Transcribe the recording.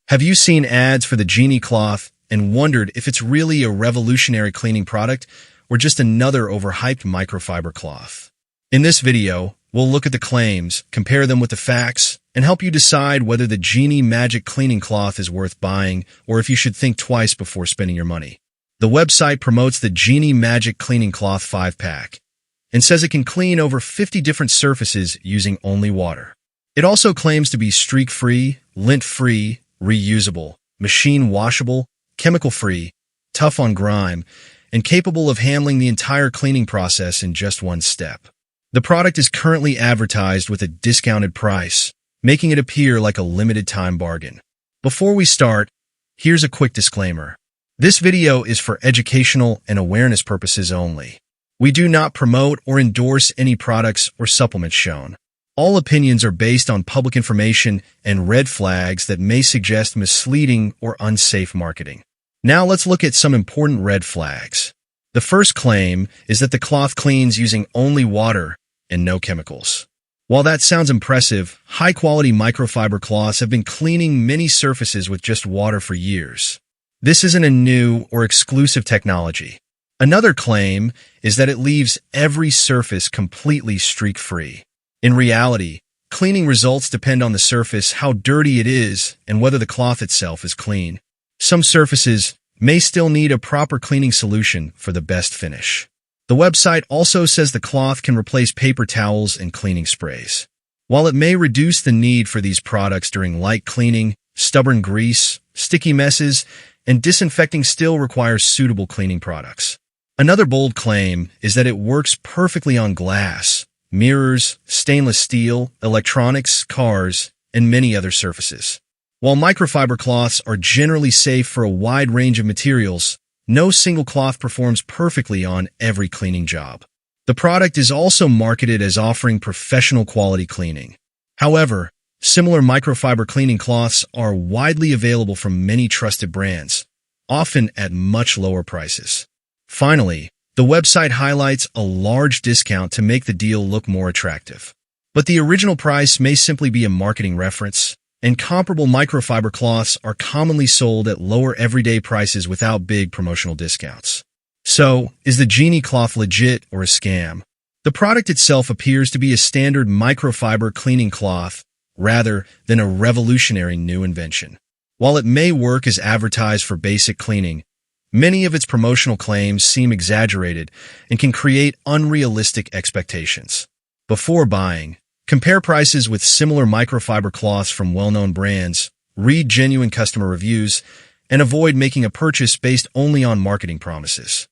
Have you seen ads for the Genie cloth and wondered if it's really a revolutionary cleaning product or just another overhyped microfiber cloth? In this video, we'll look at the claims, compare them with the facts, and help you decide whether the Genie Magic Cleaning Cloth is worth buying or if you should think twice before spending your money. The website promotes the Genie Magic Cleaning Cloth 5-pack and says it can clean over 50 different surfaces using only water. It also claims to be streak-free, lint-free, reusable, machine washable, chemical-free, tough on grime, and capable of handling the entire cleaning process in just one step. The product is currently advertised with a discounted price, making it appear like a limited-time bargain. Before we start, here's a quick disclaimer. This video is for educational and awareness purposes only. We do not promote or endorse any products or supplements shown. All opinions are based on public information and red flags that may suggest misleading or unsafe marketing. Now let's look at some important red flags. The first claim is that the cloth cleans using only water and no chemicals. While that sounds impressive, high-quality microfiber cloths have been cleaning many surfaces with just water for years. This isn't a new or exclusive technology. Another claim is that it leaves every surface completely streak-free. In reality, cleaning results depend on the surface, how dirty it is, and whether the cloth itself is clean. Some surfaces may still need a proper cleaning solution for the best finish. The website also says the cloth can replace paper towels and cleaning sprays. While it may reduce the need for these products during light cleaning, stubborn grease, sticky messes, and disinfecting still requires suitable cleaning products. Another bold claim is that it works perfectly on glass, mirrors, stainless steel, electronics, cars, and many other surfaces. While microfiber cloths are generally safe for a wide range of materials, no single cloth performs perfectly on every cleaning job. The product is also marketed as offering professional quality cleaning. However, similar microfiber cleaning cloths are widely available from many trusted brands, often at much lower prices. Finally, the website highlights a large discount to make the deal look more attractive. But the original price may simply be a marketing reference, and comparable microfiber cloths are commonly sold at lower everyday prices without big promotional discounts. So, is the Genie cloth legit or a scam? The product itself appears to be a standard microfiber cleaning cloth rather than a revolutionary new invention. While it may work as advertised for basic cleaning, many of its promotional claims seem exaggerated and can create unrealistic expectations. Before buying, compare prices with similar microfiber cloths from well-known brands, read genuine customer reviews, and avoid making a purchase based only on marketing promises.